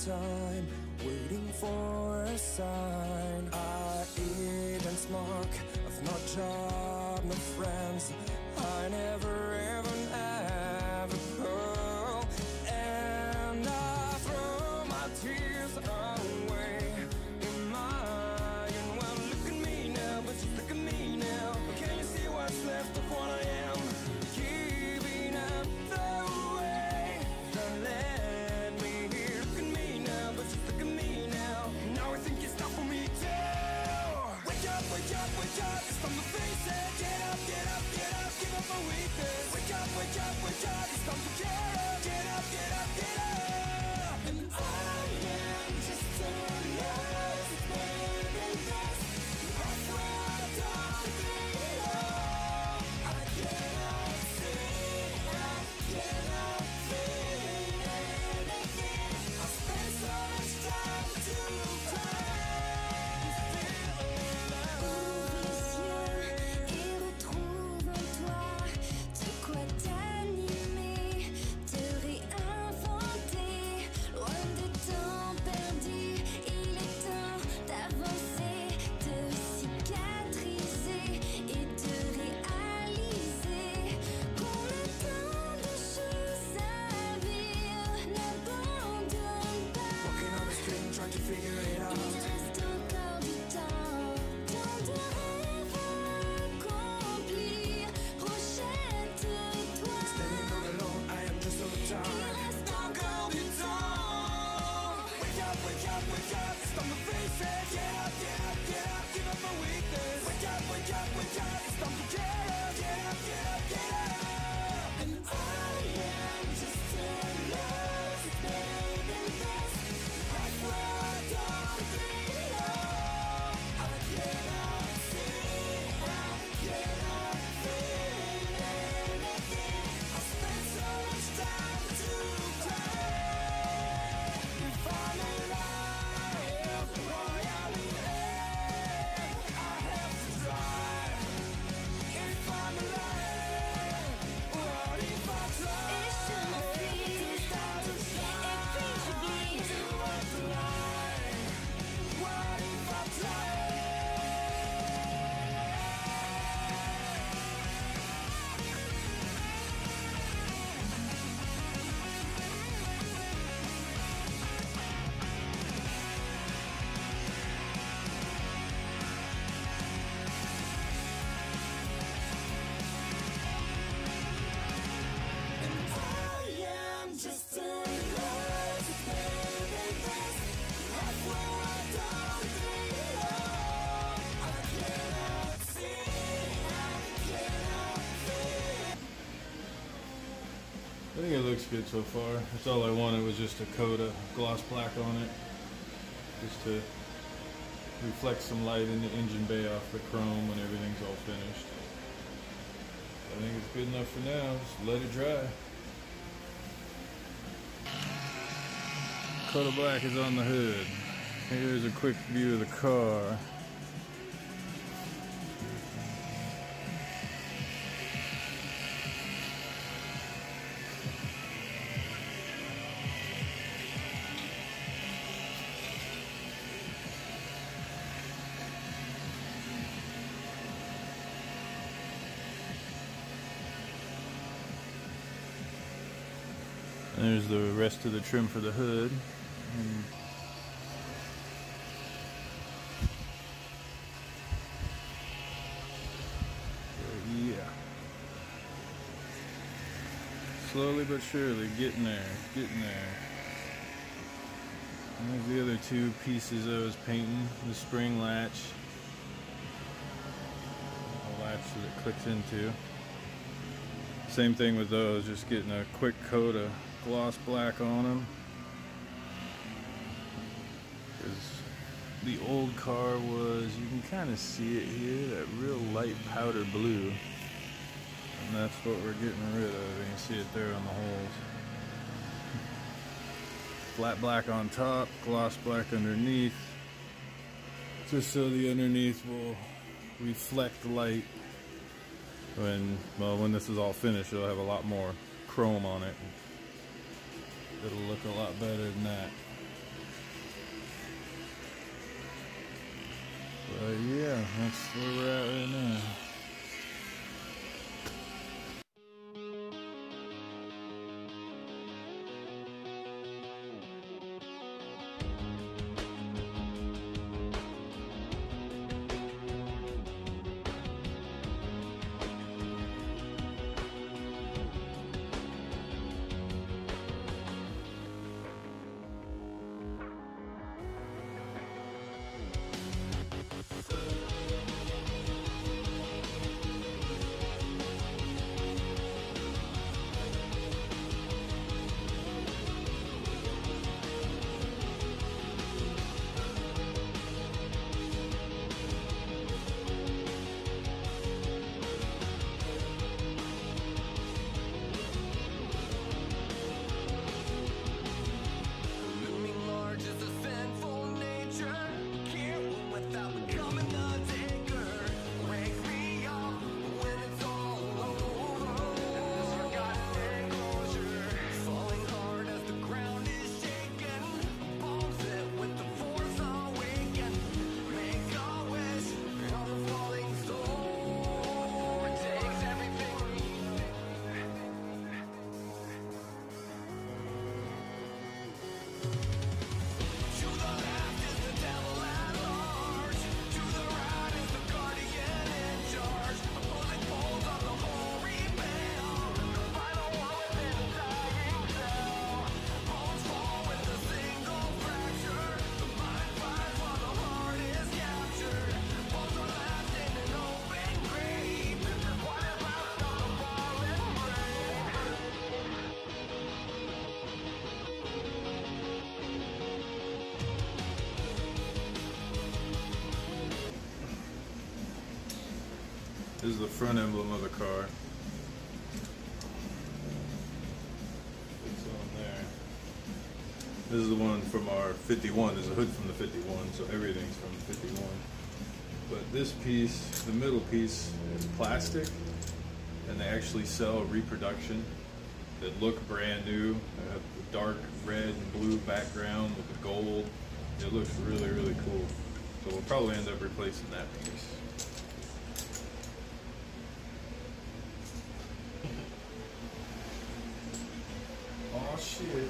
time, waiting for a sign. I even smoke of no job, no friends. I never even have a girl, and I throw my tears away in mine. Well, look at me now, but just look at me now. Can you see what's left of what I am? Giving up the way that led me here. Look at me now, but just look at me now. Now I think it's time for me to wake up, wake up, wake up. It's time to face it. Get up, get up, get up. Give up my weakness. Wake up, wake up, wake up. It's time to get up, get up, get up, get up. And I am just a lost man in this. That's where I don't belong. I cannot see, I cannot feel anything. I spent so much time to cry. Et retrouve en toi de quoi t'animer, te réinventer. Loin de temps perdu, il est temps d'avancer, de cicatriser et de réaliser qu'on a tant de choses à vivre. N'abandonne pas. Walking on the street and trying to figure it out. Il reste encore du temps, tant de rêves à accomplir. Projette-toi. Standing all alone, I am just so tired. Il reste encore du temps. Wake up, wake up, wake up. It's time to face it. Get up, get up, get up. Give up my weakness. Wake up, wake up, wake up. It's time to get up, get up, get up, get up. And I am just a lost man in this. Right where I don't belong. I cannot see, I cannot feel anything. I spent so much time to cry. If I'm alive, royally I have to try. If I'm alive, what if I try? Et je m'enfuis, start to fly. Et puis j'oublie. Do I try? What if I try? And I am just a lost man in this. Right where I don't belong. I cannot see, I cannot feel. I think it looks good so far. That's all I wanted was just a coat of gloss black on it, just to reflect some light in the engine bay off the chrome when everything's all finished. I think it's good enough for now. Just let it dry. Coat of black is on the hood. Here's a quick view of the car. There's the rest of the trim for the hood. And yeah. Slowly but surely, getting there, getting there. And there's the other two pieces I was painting. The spring latch. The latch that it clicks into. Same thing with those, just getting a quick coat of gloss black on them. Because the old car was, you can kind of see it here, that real light powder blue. And that's what we're getting rid of. You can see it there on the holes. Flat black on top, gloss black underneath. Just so the underneath will reflect light when this is all finished. It'll have a lot more chrome on it. It'll look a lot better than that. Yeah, that's where we're at right now. This is the front emblem of the car. It's on there. This is the one from our 51. There's a hood from the 51, so everything's from the 51. But this piece, the middle piece, is plastic, and they actually sell a reproduction that look brand new. They have the dark red and blue background with the gold. It looks really, really cool. So we'll probably end up replacing that piece. Oh shit.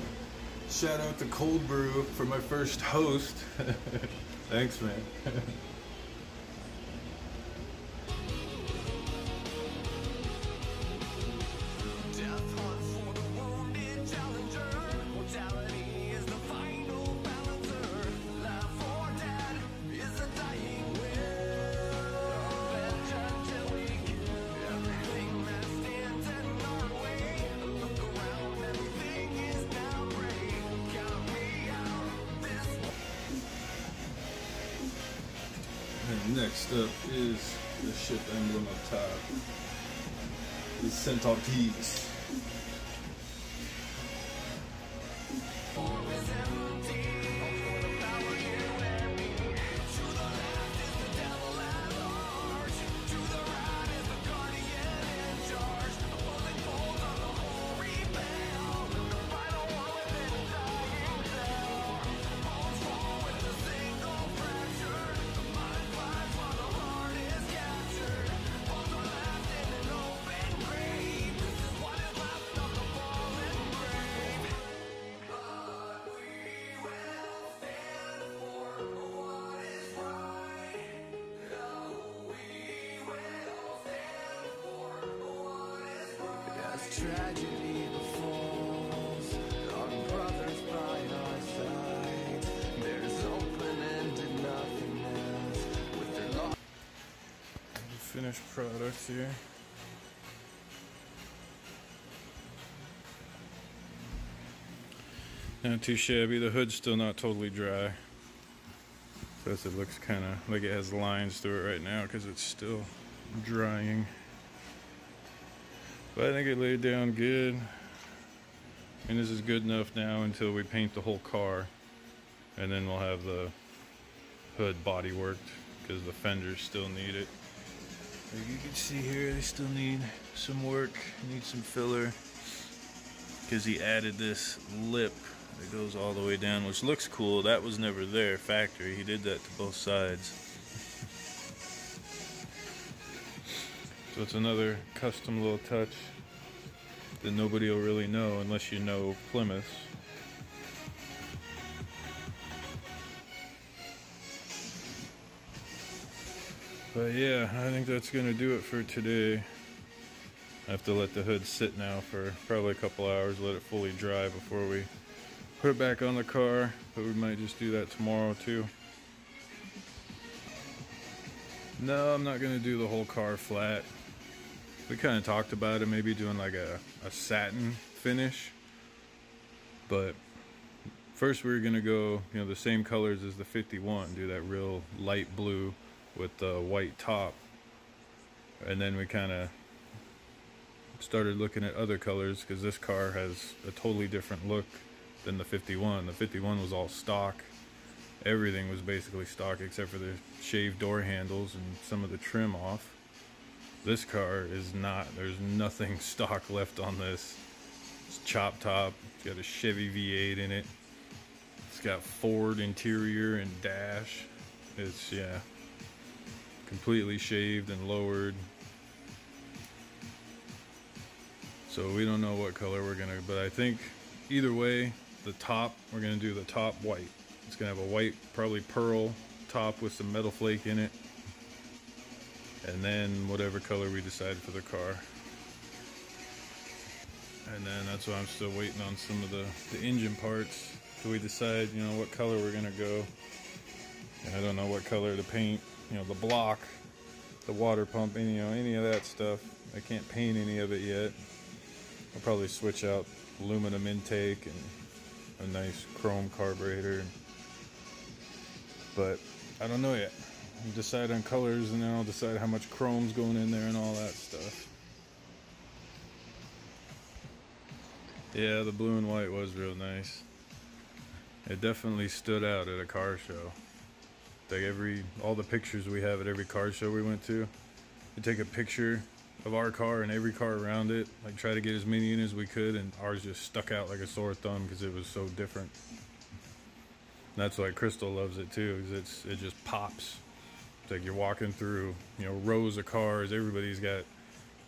Shout out to Cold Brew for my first host. Thanks, man. And next up is the ship emblem up top. The Centaur Keys. Tragedy befalls our brothers by our side. There's open-ended nothingness with their lost. Finished product here. Not too shabby. The hood's still not totally dry. Plus it looks kind of like it has lines through it right now because it's still drying. But I think it laid down good. And this is good enough now until we paint the whole car. And then we'll have the hood body worked because the fenders still need it. Like you can see here, they still need some work, need some filler. Because he added this lip that goes all the way down, which looks cool. That was never there, factory. He did that to both sides. So it's another custom little touch that nobody will really know unless you know Plymouth. But yeah, I think that's gonna do it for today. I have to let the hood sit now for probably a couple hours, let it fully dry before we put it back on the car, but we might just do that tomorrow too. No, I'm not gonna do the whole car flat. We kind of talked about it, maybe doing like a satin finish, but first we were gonna go, the same colors as the 51, do that real light blue with the white top, and then we kind of started looking at other colors because this car has a totally different look than the 51. The 51 was all stock. Everything was basically stock except for the shaved door handles and some of the trim off. This car is not. There's nothing stock left on this. It's chop top. It's got a Chevy V8 in it. It's got Ford interior and dash. It's, yeah, completely shaved and lowered. So we don't know what color we're gonna, but I think either way, the top, we're gonna do the top white. It's gonna have a white, probably pearl top with some metal flake in it. And then whatever color we decide for the car. And then that's why I'm still waiting on some of the engine parts. So we decide, what color we're gonna go. And I don't know what color to paint, the block, the water pump, any of that stuff. I can't paint any of it yet. I'll probably switch out aluminum intake and a nice chrome carburetor. But I don't know yet. I'll decide on colors, and then I'll decide how much chrome's going in there and all that stuff. Yeah, the blue and white was real nice. It definitely stood out at a car show. Like all the pictures we have at every car show we went to, we take a picture of our car and every car around it, like try to get as many in as we could, and ours just stuck out like a sore thumb because it was so different. And that's why Crystal loves it too, because it just pops. It's like you're walking through, rows of cars. Everybody's got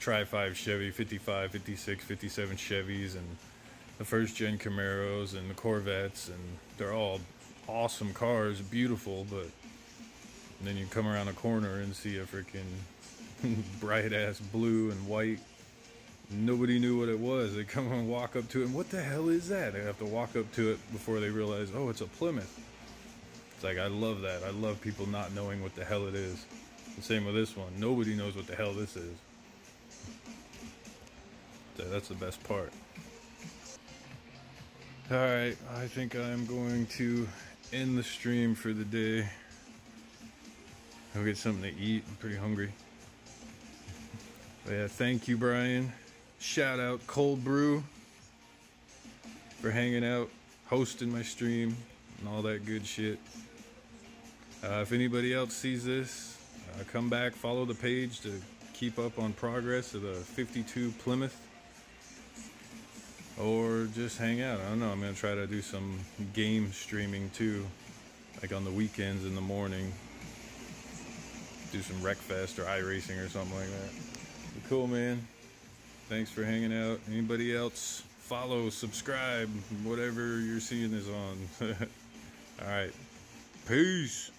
Tri-5 Chevy, 55, 56, 57 Chevys, and the first gen Camaros and the Corvettes, and they're all awesome cars, beautiful, but then you come around a corner and see a freaking bright ass blue and white. Nobody knew what it was. They come and walk up to it, and what the hell is that? They have to walk up to it before they realize, oh, it's a Plymouth. It's like, I love that. I love people not knowing what the hell it is. The same with this one. Nobody knows what the hell this is. So that's the best part. Alright, I think I'm going to end the stream for the day. I'll get something to eat. I'm pretty hungry. But yeah, thank you, Brian. Shout out Cold Brew for hanging out, hosting my stream, and all that good shit. If anybody else sees this, come back, follow the page to keep up on progress of the 52 Plymouth. Or just hang out. I don't know. I'm going to try to do some game streaming too, like on the weekends in the morning. Do some Wreckfest or iRacing or something like that. But cool, man. Thanks for hanging out. Anybody else, follow, subscribe, whatever you're seeing is on. All right. Peace.